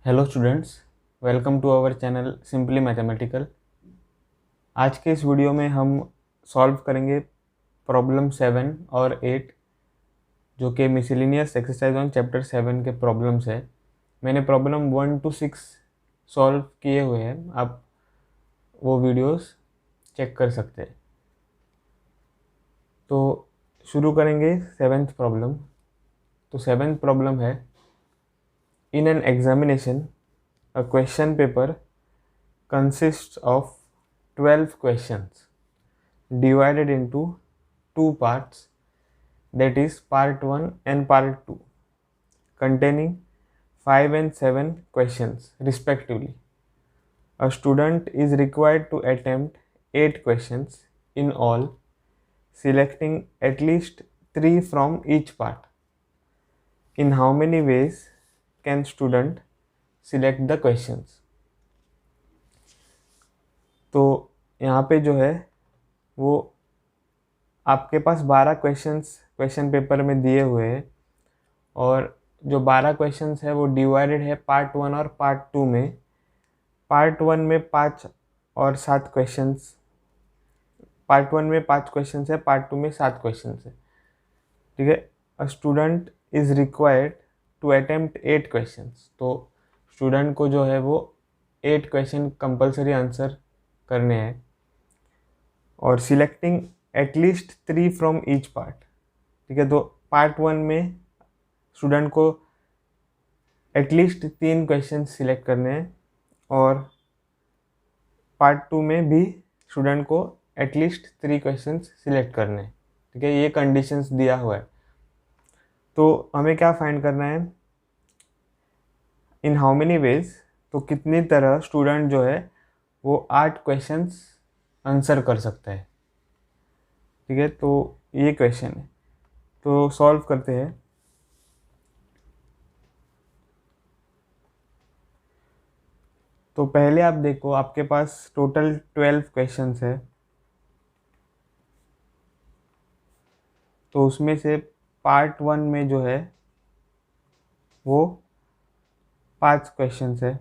Hello students, welcome to our channel simply mathematical. आज के इस वीडियो में हम सॉल्व करेंगे प्रॉब्लम 7 और 8 जो कि मिसलेनियस एक्सरसाइज ऑन चैप्टर 7 के प्रॉब्लम्स है। मैंने प्रॉब्लम 1 to 6 सॉल्व किए हुए हैं, आप वो वीडियोस चेक कर सकते हैं। तो शुरू करेंगे 7th प्रॉब्लम। तो 7th प्रॉब्लम है, in an examination a question paper consists of 12 questions divided into two parts, that is part 1 and part 2, containing 5 and 7 questions respectively. A student is required to attempt 8 questions in all, selecting at least 3 from each part. In how many ways can student select the questions? तो यहाँ पे जो है वो आपके पास 12 questions question paper में दिए हुए हैं और जो 12 क्वेश्चंस है वो डिवाइडेड है पार्ट 1 और पार्ट 2 में। पार्ट 1 में 5 और 7 क्वेश्चंस, पार्ट 1 में 5 क्वेश्चंस है, पार्ट 2 में 7 क्वेश्चंस है। ठीक है। A student is required to attempt 8 questions. तो स्टूडेंट को जो है वो 8 क्वेश्चन कंपलसरी आंसर करने हैं और selecting at least 3 from each part. ठीक है। तो पार्ट 1 में स्टूडेंट को एटलीस्ट 3 क्वेश्चन सिलेक्ट करने हैं और पार्ट 2 में भी स्टूडेंट को एटलीस्ट 3 क्वेश्चन सिलेक्ट करने हैं। ठीक है, ये कंडीशंस दिया हुआ है। तो हमें क्या फाइंड करना है, इन हाउ मेनी वेज, तो कितनी तरह स्टूडेंट जो है वो 8 क्वेश्चंस आंसर कर सकता है। ठीक है, तो ये क्वेश्चन है, तो सॉल्व करते हैं। तो पहले आप देखो, आपके पास टोटल 12 क्वेश्चंस है। तो उसमें से पार्ट 1 में जो है वो 5 क्वेश्चंस है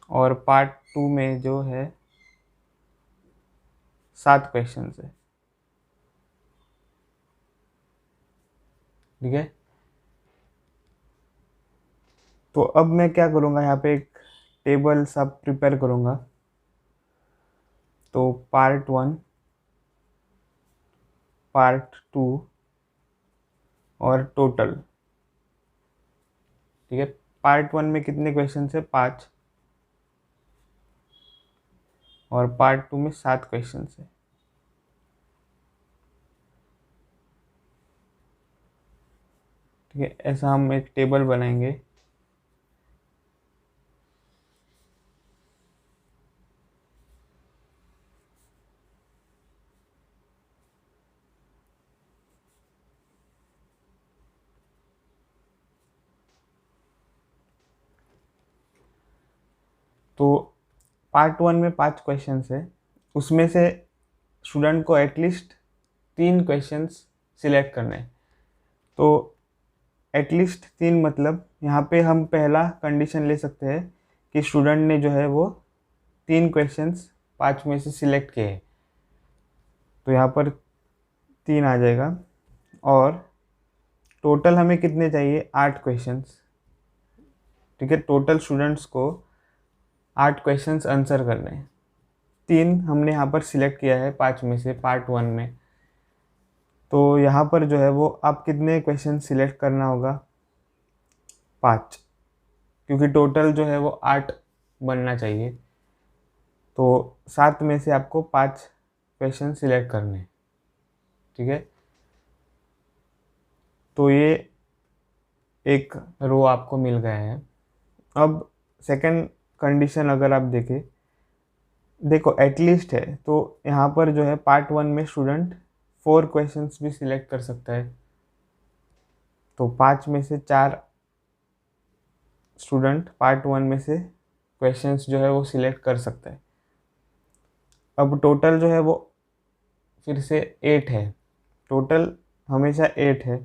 और पार्ट 2 में जो है 7 क्वेश्चंस है। ठीक है। तो अब मैं क्या करूँगा, यहाँ पे एक टेबल सब प्रिपेयर करूँगा। तो पार्ट 1, पार्ट 2 और टोटल। ठीक है। पार्ट 1 में कितने क्वेश्चन है, 5, और पार्ट 2 में 7 क्वेश्चन है। ठीक है, ऐसा हम एक टेबल बनाएंगे। तो पार्ट 1 में 5 क्वेश्चंस है, उसमें से स्टूडेंट को एटलीस्ट 3 क्वेश्चंस सिलेक्ट करने हैं। तो एटलीस्ट 3 मतलब यहाँ पे हम पहला कंडीशन ले सकते हैं कि स्टूडेंट ने जो है वो 3 क्वेश्चंस 5 में से सिलेक्ट किए हैं। तो यहाँ पर 3 आ जाएगा और टोटल हमें कितने चाहिए, 8 क्वेश्चंस। ठीक है, टोटल स्टूडेंट्स को 8 क्वेश्चंस आंसर करने हैं। 3 हमने यहाँ पर सिलेक्ट किया है 5 में से पार्ट 1 में। तो यहाँ पर जो है वो आप कितने क्वेश्चन सिलेक्ट करना होगा, 5, क्योंकि टोटल जो है वो 8 बनना चाहिए। तो 7 में से आपको 5 क्वेश्चन सिलेक्ट करने हैं। ठीक है, तो ये एक रो आपको मिल गया है। अब सेकंड कंडीशन अगर आप देखें, देखो एटलीस्ट है, तो यहाँ पर जो है पार्ट 1 में स्टूडेंट 4 क्वेश्चंस भी सिलेक्ट कर सकता है। तो 5 में से 4 स्टूडेंट पार्ट 1 में से क्वेश्चंस जो है वो सिलेक्ट कर सकता है। अब टोटल जो है वो फिर से 8 है, टोटल हमेशा 8 है।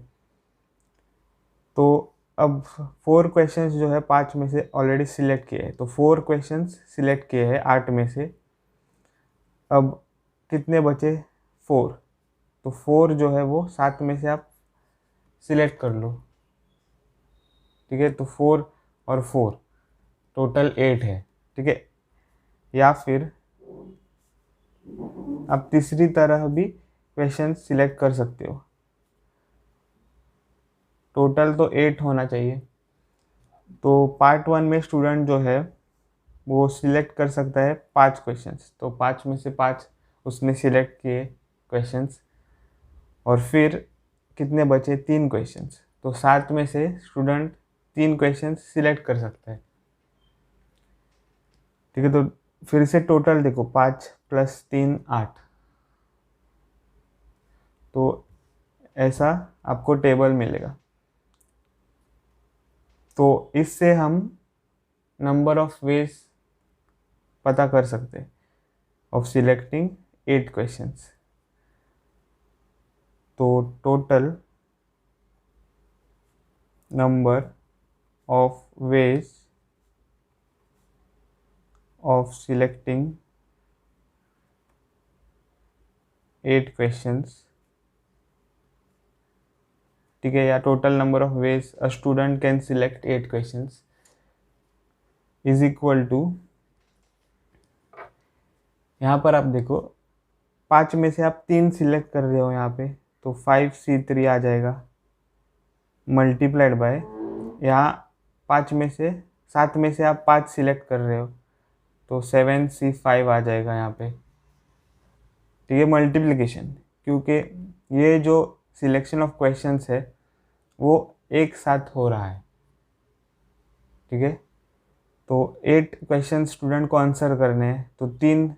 तो अब 4 क्वेश्चंस जो है 5 में से ऑलरेडी सिलेक्ट किए हैं, तो 4 क्वेश्चंस सिलेक्ट किए हैं 8 में से। अब कितने बचे? 4। तो 4 जो है वो 7 में से आप सिलेक्ट कर लो, ठीक है। तो 4 और 4 टोटल 8 है, ठीक है। या फिर आप तीसरी तरह भी क्वेश्चन सिलेक्ट कर सकते हो। टोटल तो 8 होना चाहिए। तो पार्ट 1 में स्टूडेंट जो है वो सिलेक्ट कर सकता है 5 क्वेश्चंस। तो 5 में से 5 उसने सिलेक्ट किए क्वेश्चंस, और फिर कितने बचे? 3 क्वेश्चंस। तो 7 में से स्टूडेंट 3 क्वेश्चंस सिलेक्ट कर सकता है, ठीक है। तो फिर से टोटल देखो, 5 + 3 8। तो ऐसा आपको टेबल मिलेगा। तो इससे हम नंबर ऑफ वेज पता कर सकते हैं ऑफ सिलेक्टिंग 8 क्वेश्चंस। तो total number of ways of selecting 8 questions, ठीक है, या total number of ways a student can select 8 questions is equal to, यहाँ पर आप देखो 5 में से आप 3 सिलेक्ट कर रहे हो यहाँ पे, तो 5C3 आ जाएगा, मल्टीप्लाइड बाय, यहाँ 5 में से 7 में से आप 5 सिलेक्ट कर रहे हो, तो 7C5 आ जाएगा यहाँ पे, ठीक है, मल्टीप्लिकेशन। क्योंकि ये जो सिलेक्शन ऑफ क्वेश्चंस है वो एक साथ हो रहा है, ठीक है। तो 8 क्वेश्चन स्टूडेंट को आंसर करने हैं, तो 3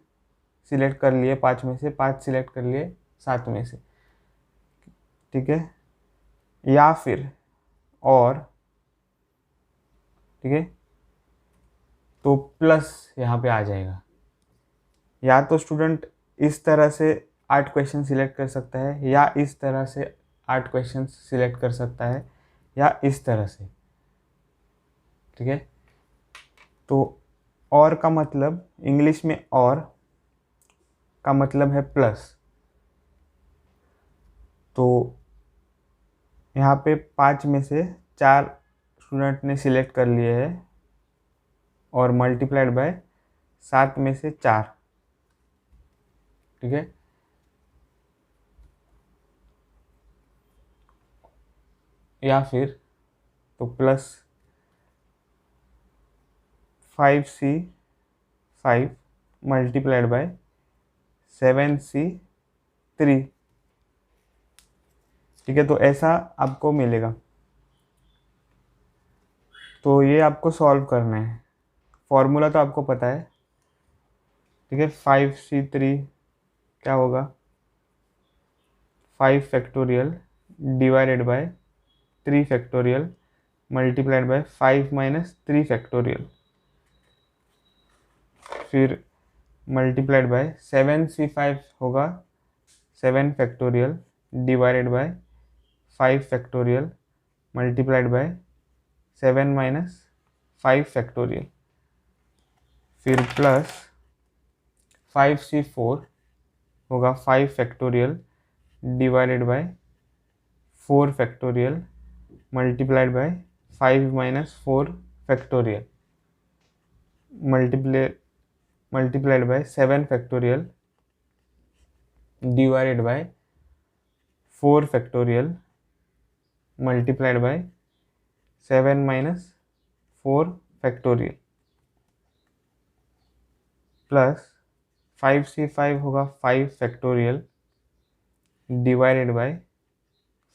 सिलेक्ट कर लिए 5 में से, 5 सिलेक्ट कर लिए 7 में से, ठीक है। या फिर और, ठीक है, तो प्लस यहाँ पे आ जाएगा। या तो स्टूडेंट इस तरह से 8 क्वेश्चन सिलेक्ट कर सकता है, या इस तरह से 8 क्वेश्चन सिलेक्ट कर सकता है, या इस तरह से, ठीक है। तो और का मतलब, इंग्लिश में और का मतलब है प्लस। तो यहाँ पे 5 में से 4 स्टूडेंट ने सिलेक्ट कर लिए हैं, और मल्टीप्लाइड बाय 7 में से 4, ठीक है। या फिर तो plus 5C5 multiplied by 7C3, ठीक है। तो ऐसा आपको मिलेगा। तो ये आपको सॉल्व करना है। फॉर्मूला तो आपको पता है, ठीक है। 5C3 क्या होगा? 5 factorial divided by 3 factorial multiplied by 5 - 3 factorial, फिर मल्टीप्लाइड बाय 7C5 होगा 7 factorial divided by 5 factorial multiplied by 7 - 5 factorial, फिर प्लस 5C4 होगा 5 factorial divided by 4 factorial multiplied by 5 - 4 factorial multiplied by 7 factorial divided by 4 factorial multiplied by 7 - 4 factorial, plus 5C5 होगा 5 factorial divided by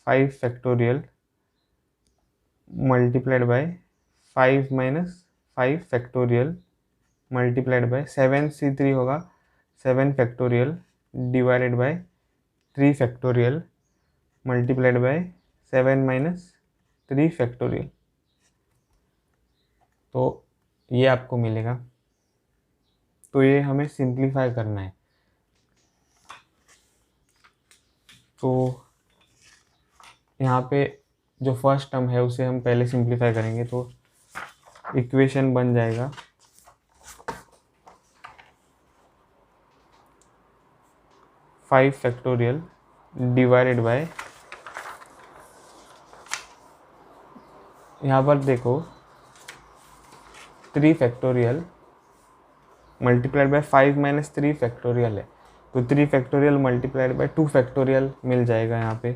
5 factorial multiplied by 5 - 5 factorial multiplied by 7C3 होगा 7 factorial divided by 3 factorial multiplied by 7 - 3 factorial. तो ये आपको मिलेगा। तो ये हमें simplify करना है। तो यहाँ पे जो फर्स्ट टर्म है उसे हम पहले सिंप्लीफाई करेंगे, तो इक्वेशन बन जाएगा 5 फैक्टोरियल डिवाइडेड बाय, यहाँ पर देखो 3 factorial multiplied by 5 minus 3 factorial है, तो 3 फैक्टोरियल मल्टीप्लाइड बाय 2 फैक्टोरियल मिल जाएगा यहाँ पे।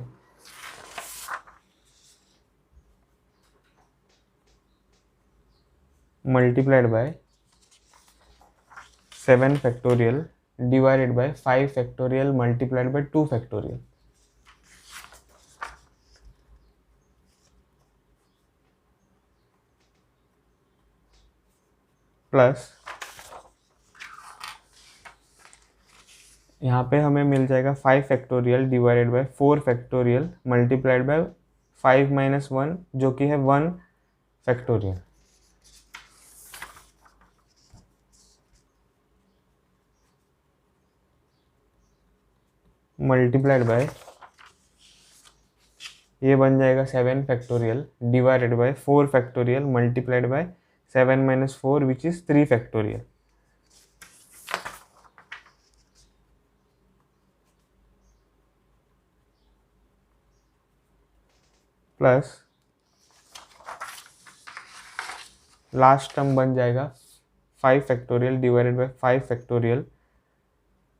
Multiplied by 7 factorial divided by 5 factorial multiplied by 2 factorial, plus यहाँ पे हमें मिल जाएगा 5 factorial divided by 4 factorial multiplied by 5 minus 1 जो कि है 1 फैक्टोरियल, मल्टीप्लाइड बाय ये बन जाएगा 7 factorial divided by 4 factorial multiplied by 7 minus 4 which is 3 factorial, plus last term बन जाएगा 5 factorial divided by 5 factorial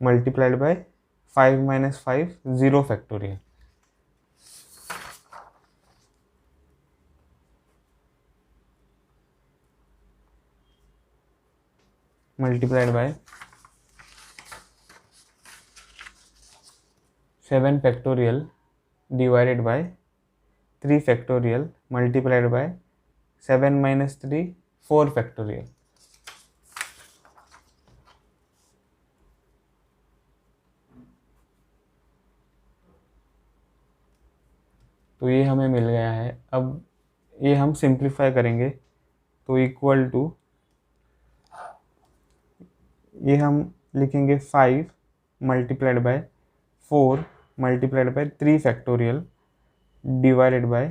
multiplied by 5 minus 5 0 factorial, multiplied by 7 factorial divided by 3 factorial multiplied by 7 minus 3 4 factorial, तो ये हमें मिल गया है। अब ये हम सिंप्लीफाई करेंगे, तो इक्वल टू ये हम लिखेंगे 5 multiplied bye 4 multiplied by 3 factorial divided by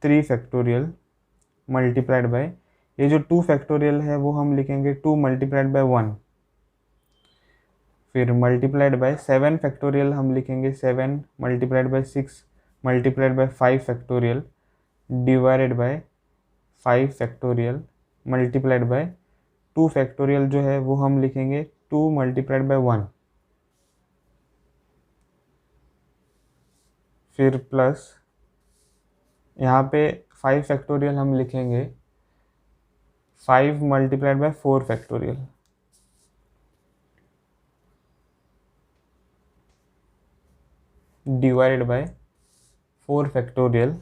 3 factorial multiplied by ये जो 2 फैक्टोरियल है वो हम लिखेंगे 2 मल्टीप्लाइड बाय 1, फिर मल्टीप्लाइड बाय 7 फैक्टोरियल हम लिखेंगे 7 multiplied bye 6 multiplied by 5 factorial divided by 5 factorial multiplied by 2 factorial जो है वो हम लिखेंगे 2 मल्टीप्लाइड बाय 1, फिर प्लस यहाँ पे 5 फैक्टोरियल हम लिखेंगे 5 multiplied bye 4 factorial, divided by 4 factorial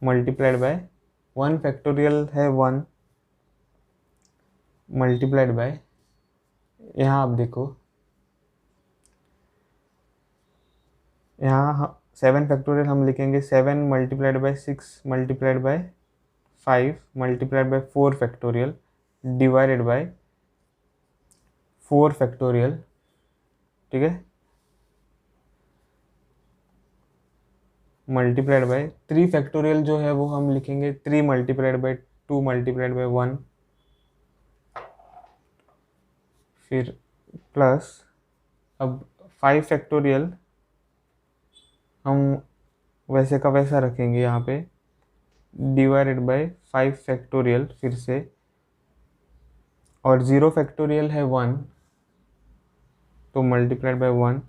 multiplied by 1 factorial है 1 मल्टीप्लाइड बाय यहाँ आप देखो यहाँ 7 फैक्टोरियल हम लिखेंगे 7 multiplied bye 6 multiplied by 5 multiplied bye 4 factorial divided by 4 factorial, ठीक है, मल्टीप्लाइड बाय 3 फैक्टोरियल जो है वो हम लिखेंगे 3 मल्टीप्लाइड बाय 2 मल्टीप्लाइड बाय 1, फिर प्लस अब 5 फैक्टोरियल हम वैसे का वैसा रखेंगे यहाँ पे डिवाइडेड बाय 5 फैक्टोरियल फिर से, और 0 फैक्टोरियल है 1 तो multiplied by 1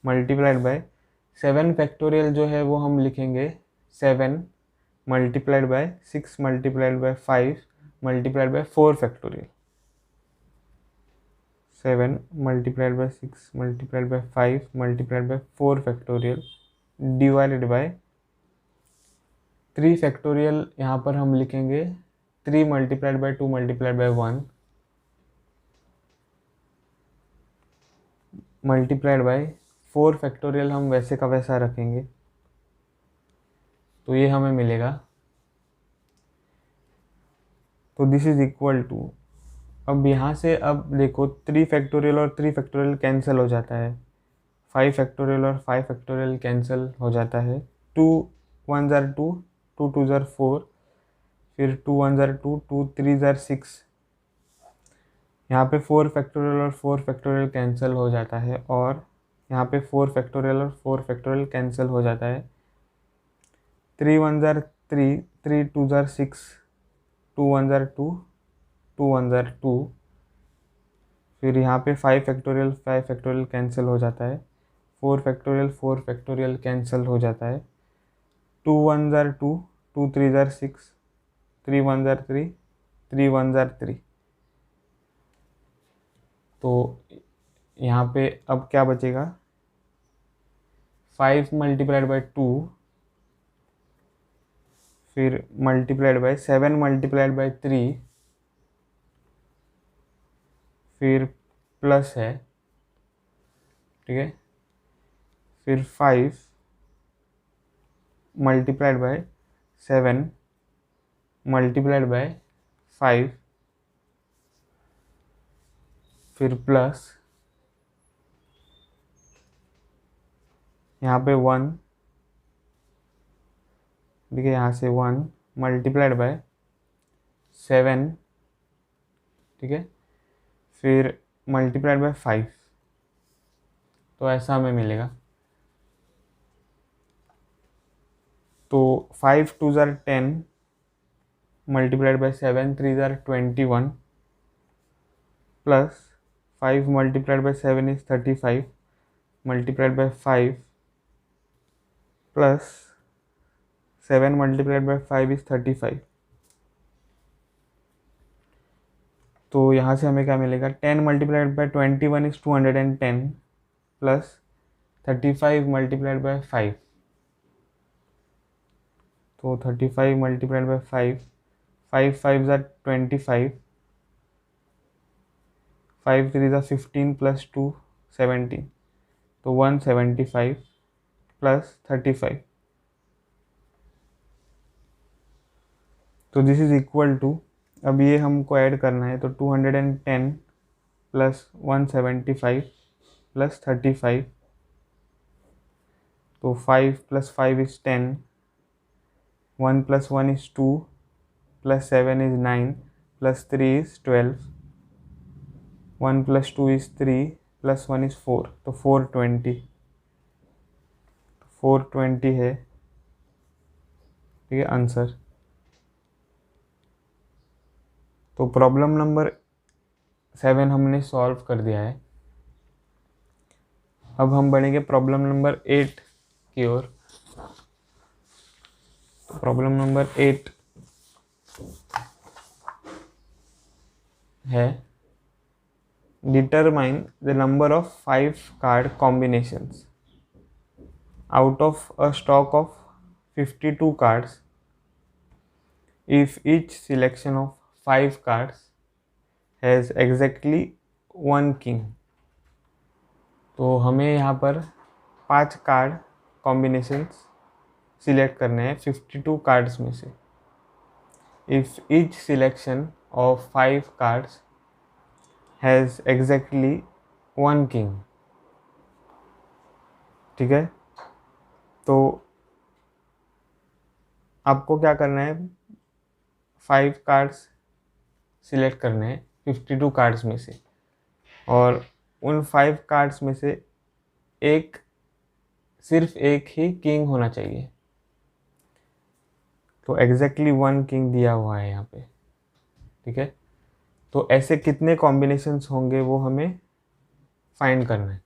multiplied by 7 factorial जो है वो हम लिखेंगे 7 multiplied bye 6 multiplied by 5 multiplied bye 4 factorial, 7 multiplied bye 6 multiplied by 5 multiplied bye 4 factorial divided by 3 factorial यहाँ पर हम लिखेंगे 3 multiplied by 2 multiplied by 1 multiplied by 4 factorial हम वैसे का वैसा रखेंगे, तो ये हमें मिलेगा। तो दिस इज इक्वल टू, अब यहाँ से अब देखो 3 फैक्टोरियल और 3 फैक्टोरियल कैंसिल हो जाता है, 5 फैक्टोरियल और 5 फैक्टोरियल कैंसिल हो जाता है। 2 1 ज़ार 2, 2 2 ज़ार 4, फिर 2 1 ज़ार 2, 2 3 ज़ार 6। यहाँ पे 4 फैक्टोरियल और 4 फैक्टोरियल कैंसिल हो जाता है, और यहाँ पे 4 फैक्टोरियल और 4 फैक्टोरियल कैंसिल हो जाता है। 3 1 ज़ार 3, 3 2 ज़ार 6, 2 1 ज़ार 2, 2 1 ज़ार 2। फिर यहाँ पे 5 फैक्टोरियल कैंसिल हो जाता है। 4 फैक्टोरियल कैंसिल हो जाता है। 2 1 ज़ार 2, 2 3 ज़ार 6, 3 1 ज़ार 3, 3 1 ज़ार 3। तो यहाँ पे अब क्या बचेगा, 5 मल्टीप्लाइड बाई 2, फिर मल्टीप्लाइड बाई 7 मल्टीप्लाइड बाई 3, फिर प्लस है, ठीक है। फिर 5 मल्टीप्लाइड बाई 7 मल्टीप्लाइड बाई 5, फिर प्लस यहाँ पे 1, देखिए यहाँ से 1 मल्टीप्लाइड बाय 7, ठीक है, फिर मल्टीप्लाइड बाय 5। तो ऐसा हमें मिलेगा। तो 5 2 ज़ार 10 मल्टीप्लाइड बाय 7 3 ज़ार 21, plus 5 multiplied by 7 is 35 multiplied by 5, plus 7 multiplied by 5 is 35। तो यहाँ से हमें क्या मिलेगा, 10 multiplied by 21 is 210, plus 35 multiplied by 5। तो 35 मल्टीप्लाइड बाय 5, 5 5 ज़ार 25, 5 3 ज़ार 15 प्लस 2 17। तो 175 प्लस 35। तो दिस इज इक्वल टू, अब ये हमको ऐड करना है, तो 210 प्लस 175 प्लस 35। तो 5 plus 5 is 10, 1 plus 1 is 2, plus 7 is 9, plus 3 is 12, 1 plus 2 is 3, plus 1 is 4। तो 420 है, ठीक है, आंसर। तो प्रॉब्लम नंबर 7 हमने सॉल्व कर दिया है। अब हम बढ़ेंगे प्रॉब्लम नंबर 8 की ओर। प्रॉब्लम नंबर 8 है, determine the number of 5 card combinations out of a stock of 52 cards if each selection of 5 cards has exactly 1 king। तो हमें यहाँ पर 5 कार्ड कॉम्बिनेशंस सिलेक्ट करने हैं 52 कार्ड्स में से। If each selection of 5 cards has exactly 1 king, ठीक है। तो आपको क्या करना है, 5 कार्ड्स सिलेक्ट करने हैं 52 कार्ड्स में से, और उन 5 कार्ड्स में से सिर्फ एक ही किंग होना चाहिए। तो एग्जैक्टली 1 किंग दिया हुआ है यहाँ पे, ठीक है। तो ऐसे कितने कॉम्बिनेशंस होंगे वो हमें फाइंड करना है।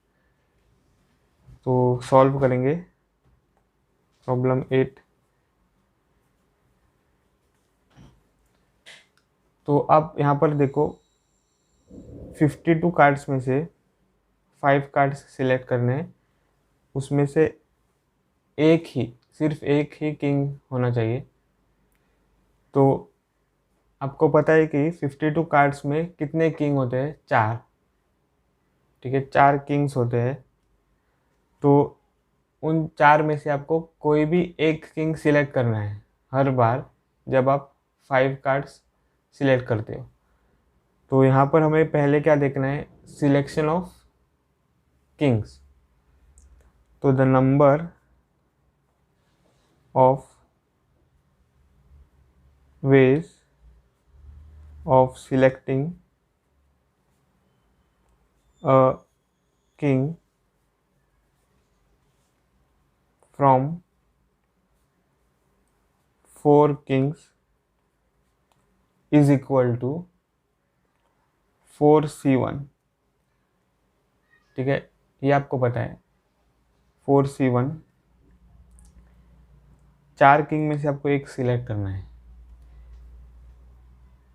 तो सॉल्व करेंगे प्रॉब्लम 8। तो आप यहाँ पर देखो 52 कार्ड्स में से 5 कार्ड्स सिलेक्ट करने हैं, उसमें से सिर्फ एक ही किंग होना चाहिए। तो आपको पता है कि 52 कार्ड्स में कितने किंग होते हैं, 4, ठीक है, 4 किंग्स होते हैं। तो उन 4 में से आपको कोई भी एक किंग सिलेक्ट करना है हर बार जब आप 5 कार्ड्स सिलेक्ट करते हो। तो यहाँ पर हमें पहले क्या देखना है, सिलेक्शन ऑफ किंग्स। तो the number of ways of selecting a king from 4 kings is equal to 4c1। ठीक है, ये आपको पता है 4c1। 4 किंग में से आपको एक सिलेक्ट करना है।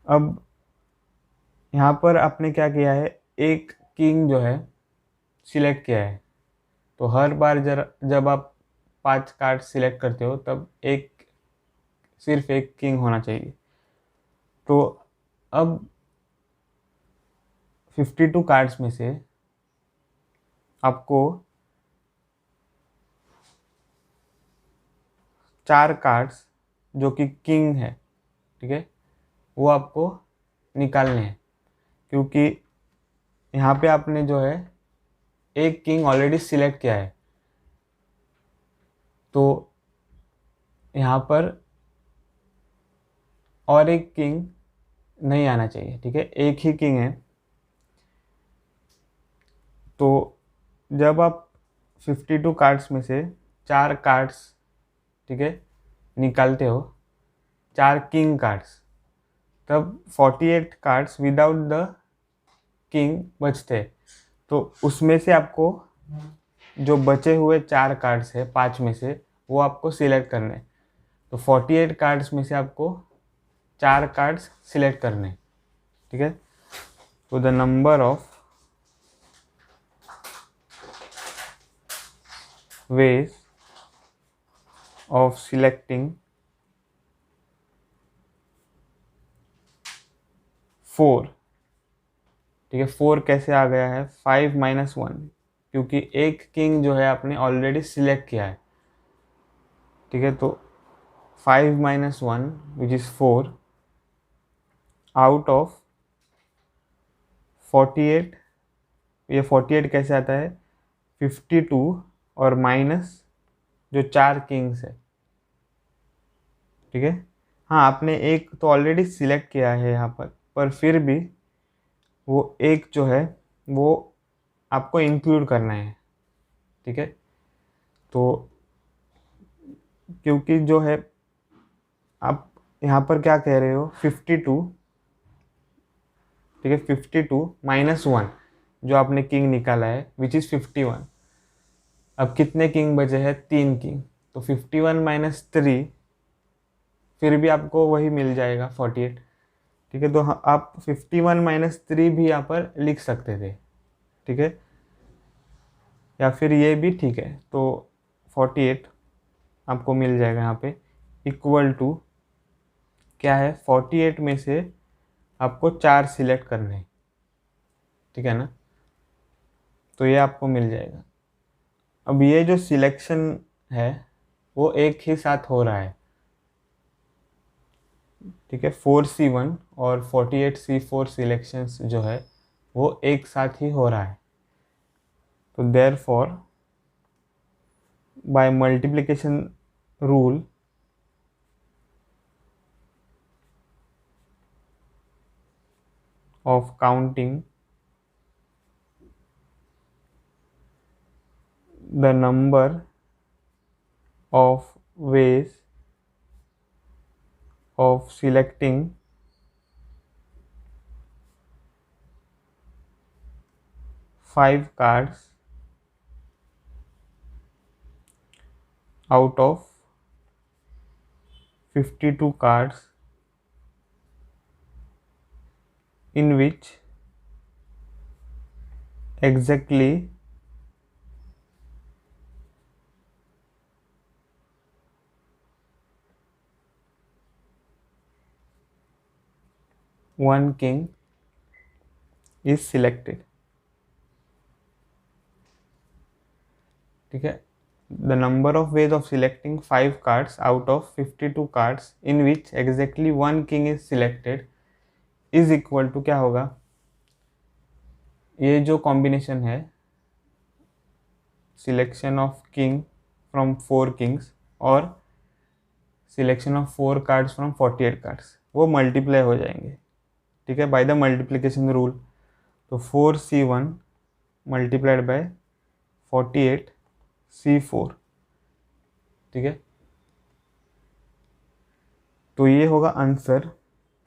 अब यहाँ पर आपने क्या किया है, एक किंग जो है सिलेक्ट किया है, तो हर बार जब आप 5 कार्ड सिलेक्ट करते हो तब सिर्फ एक किंग होना चाहिए। तो अब 52 कार्ड्स में से आपको 4 कार्ड्स जो कि किंग है, ठीक है, वो आपको निकालने हैं, क्योंकि यहाँ पे आपने जो है एक किंग ऑलरेडी सिलेक्ट किया है। तो यहाँ पर और एक किंग नहीं आना चाहिए, ठीक है, एक ही किंग है। तो जब आप 52 कार्ड्स में से 4 कार्ड्स, ठीक है, निकालते हो, 4 किंग कार्ड्स, तब 48 कार्ड्स विदाउट द किंग बचते। तो उसमें से आपको जो बचे हुए 4 कार्ड्स है 5 में से, वो आपको सिलेक्ट करने। तो 48 कार्ड्स में से आपको 4 कार्ड्स सिलेक्ट करने, ठीक है। तो the number of ways of selecting 4, ठीक है। 4 कैसे आ गया है, 5 - 1, क्योंकि एक किंग जो है आपने ऑलरेडी सिलेक्ट किया है, ठीक है। तो 5 - 1 विच इज़ 4 आउट ऑफ 48। ये 48 कैसे आता है, 52 और माइनस जो 4 किंग्स है, ठीक है। हाँ, आपने एक तो ऑलरेडी सिलेक्ट किया है यहाँ पर फिर भी वो एक जो है वो आपको इंक्लूड करना है, ठीक है। तो क्योंकि जो है आप यहाँ पर क्या कह रहे हो, 52, ठीक है, 52 - 1 जो आपने किंग निकाला है विच इज़ 51। अब कितने किंग बचे हैं, 3 किंग। तो 51 - 3 फिर भी आपको वही मिल जाएगा 48, ठीक है। तो आप 51 - 3 भी यहाँ पर लिख सकते थे, ठीक है, या फिर ये भी ठीक है। तो 48 आपको मिल जाएगा यहाँ पे, इक्वल टू क्या है, 48 में से आपको 4 सिलेक्ट करने हैं, ठीक है ना। तो ये आपको मिल जाएगा। अब ये जो सिलेक्शन है वो एक ही साथ हो रहा है, ठीक है। 4c1 और 48c4 सिलेक्शंस जो है वो एक साथ ही हो रहा है। तो therefore by multiplication rule of counting the number of ways of selecting 5 cards out of 52 cards in which exactly one king is selected, ठीक है। The number of ways of selecting 5 cards out of 52 cards in which exactly one king is selected is equal to क्या होगा, ये जो combination है selection of king from 4 kings और selection of 4 cards from 48 cards, वो multiply हो जाएंगे, ठीक है, बाय द मल्टीप्लिकेशन रूल। तो 4c1 मल्टीप्लाइड बाय 48c4, ठीक है। तो ये होगा आंसर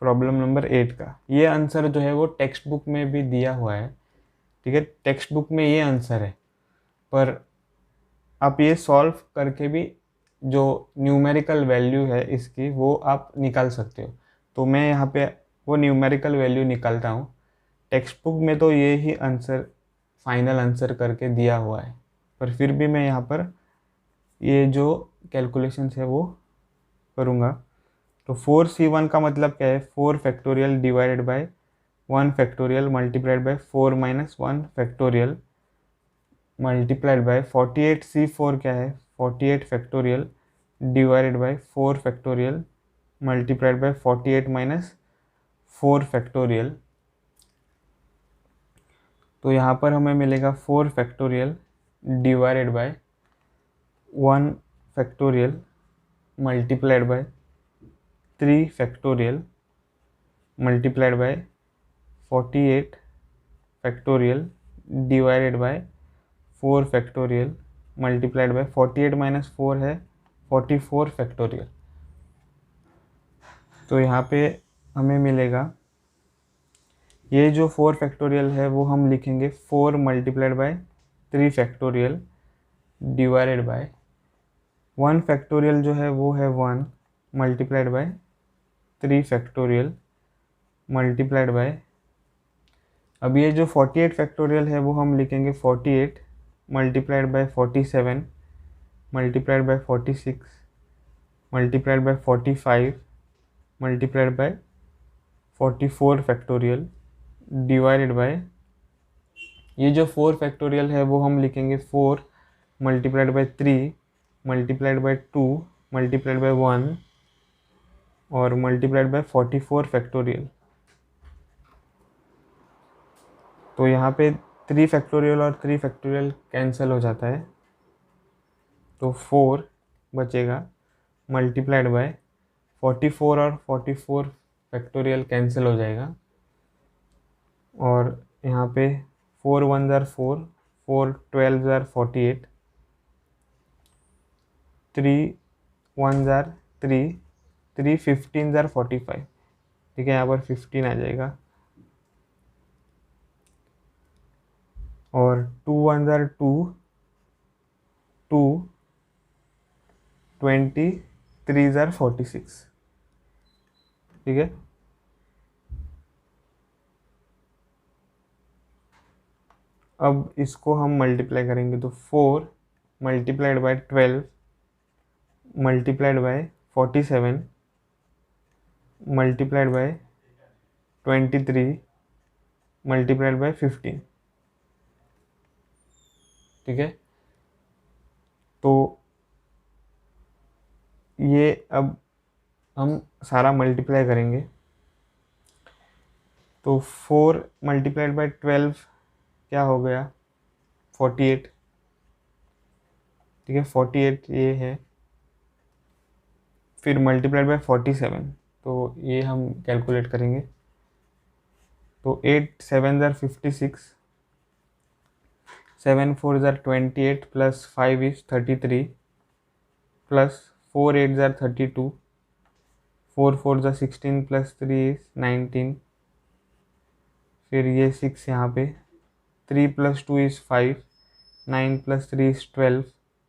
प्रॉब्लम नंबर 8 का। ये आंसर जो है वो टेक्स्ट बुक में भी दिया हुआ है, ठीक है, टेक्स्ट बुक में ये आंसर है, पर आप ये सॉल्व करके भी जो न्यूमेरिकल वैल्यू है इसकी वो आप निकाल सकते हो। तो मैं यहाँ पे वो न्यूमेरिकल वैल्यू निकालता हूँ। टेक्स्ट बुक में तो ये ही आंसर फाइनल आंसर करके दिया हुआ है, पर फिर भी मैं यहाँ पर ये जो कैलकुलेशंस है वो करूँगा। तो 4c1 का मतलब क्या है, 4 factorial divided by 1 factorial multiplied by 4 minus 1 factorial multiplied by 48c4 क्या है, 48 factorial divided by 4 factorial multiplied by 48 minus 4 factorial. तो यहाँ पर हमें मिलेगा 4 factorial divided by 1 factorial multiplied by 3 factorial multiplied by 48 factorial divided by 4 factorial multiplied by 48 minus 4 है 44 factorial. तो यहाँ पे हमें मिलेगा, ये जो 4 फैक्टोरियल है वो हम लिखेंगे 4 multiplied by 3 factorial divided by 1 factorial जो है वो है 1 multiplied by 3 factorial multiplied by, अब ये जो 48 फैक्टोरियल है वो हम लिखेंगे 48 multiplied by 47 multiplied by 46 multiplied by 45 multiplied by 44 factorial divided by, ये जो 4 फैक्टोरियल है वो हम लिखेंगे 4 multiplied by 3 multiplied by 2 multiplied by 1 और मल्टीप्लाइड बाय 44 फैक्टोरियल। तो यहाँ पे 3 फैक्टोरियल और 3 फैक्टोरियल कैंसिल हो जाता है, तो 4 बचेगा मल्टीप्लाइड बाय 44 और 44 फैक्टोरियल कैंसिल हो जाएगा, और यहाँ पे 4 1 ज़ार 4, 4 12 ज़ार 48, 3 1 ज़ार 3, 3 15 ज़ार 45, ठीक है, यहाँ पर 15 आ जाएगा, और 2 1 ज़ार 2, 2 20 3 ज़ार 46, ठीक है। अब इसको हम मल्टीप्लाई करेंगे, तो 4 multiplied by 12 multiplied by 47 multiplied by 23 multiplied by 15, ठीक है। तो ये अब हम सारा मल्टीप्लाई करेंगे, तो 4 मल्टीप्लाइड बाय 12 क्या हो गया, 48, ठीक है, 48 ये है, फिर मल्टीप्लाइड बाय 47, तो ये हम कैलकुलेट करेंगे, तो 8 7 ज़ार 56, 7 4 ज़ार 28 प्लस 5 इज 33 प्लस 4 8 ज़ार 32, 4 4 ज़ार 16 प्लस 3 इज 19, फिर ये 6 यहाँ पे, 3 plus 2 is 5, 9 plus 3 is 12,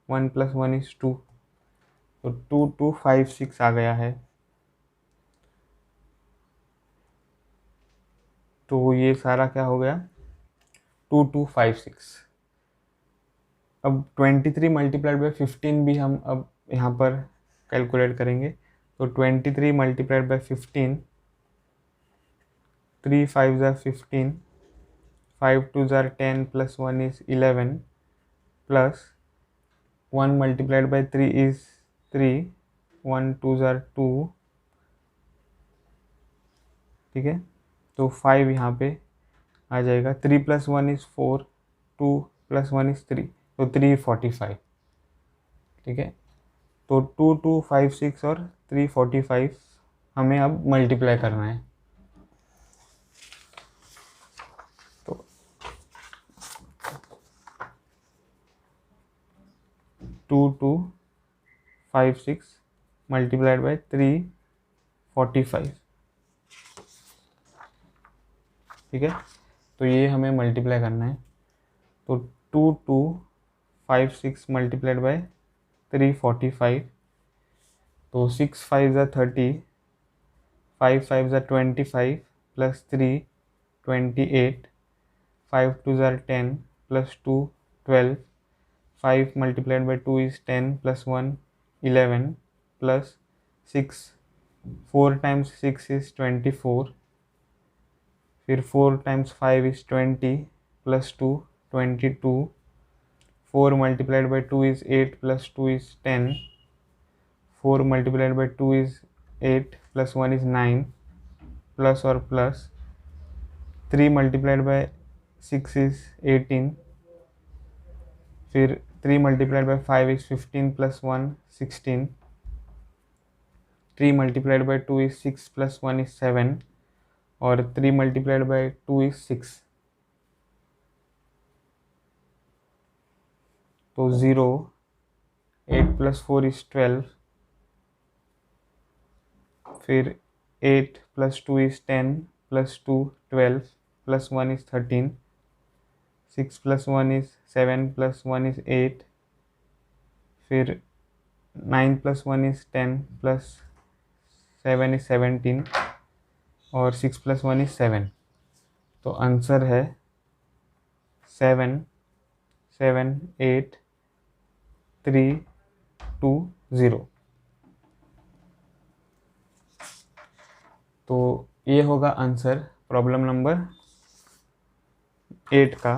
1 plus 1 is 2, तो 2 2 5 6 आ गया है। तो ये सारा क्या हो गया, 2 2 5 6। अब 23 मल्टीप्लाइड बाई 15 भी हम अब यहाँ पर कैलकुलेट करेंगे, तो 23 मल्टीप्लाइड बाई 15, 3 5 ज़ार 15, 5 2 ज़ार 10 plus 1 is 11 plus 1 multiplied by 3 is 3, 1 2 ज़ार 2, ठीक है, तो 5 यहाँ पे आ जाएगा, 3 प्लस 1 इज़ 4, 2 प्लस 1 इज़ 3, तो 345, ठीक है। तो 2256 और 345 हमें अब मल्टीप्लाई करना है। तो 2256 मल्टीप्लाइड बाय 345, ठीक है। तो ये हमें मल्टीप्लाई करना है। तो 2256 मल्टीप्लाइड बाय 345, तो 6 5 ज़ा 30, 5 5 ज़ा 25 प्लस 3 28, 5 2 ज़ा 10 plus 2 12, 5 multiplied bye 2 is 10 plus 1 11 plus 6, 4 times 6 is 24, फिर 4 times 5 is 20 plus 2 22, 4 multiplied by 2 is 8 plus 2 is 10, 4 multiplied by 2 is 8 plus 1 is 9, plus और प्लस 3 मल्टीप्लाइड बाय 6 इज़ 18, फिर 3 multiplied by 5 is 15 plus 1 16, 3 multiplied by 2 is 6 plus 1 is 7, और 3 multiplied by 2 is 6। तो 0, 8 plus 4 is 12, फिर 8 plus 2 is 10 plus 2 12 plus 1 is 13, 6 plus 1 is 7 plus 1 is 8, फिर 9 plus 1 is 10 plus 7 is 17, और 6 plus 1 is 7। तो answer है 7 7 8 3 2 0। तो ये होगा आंसर प्रॉब्लम नंबर 8 का।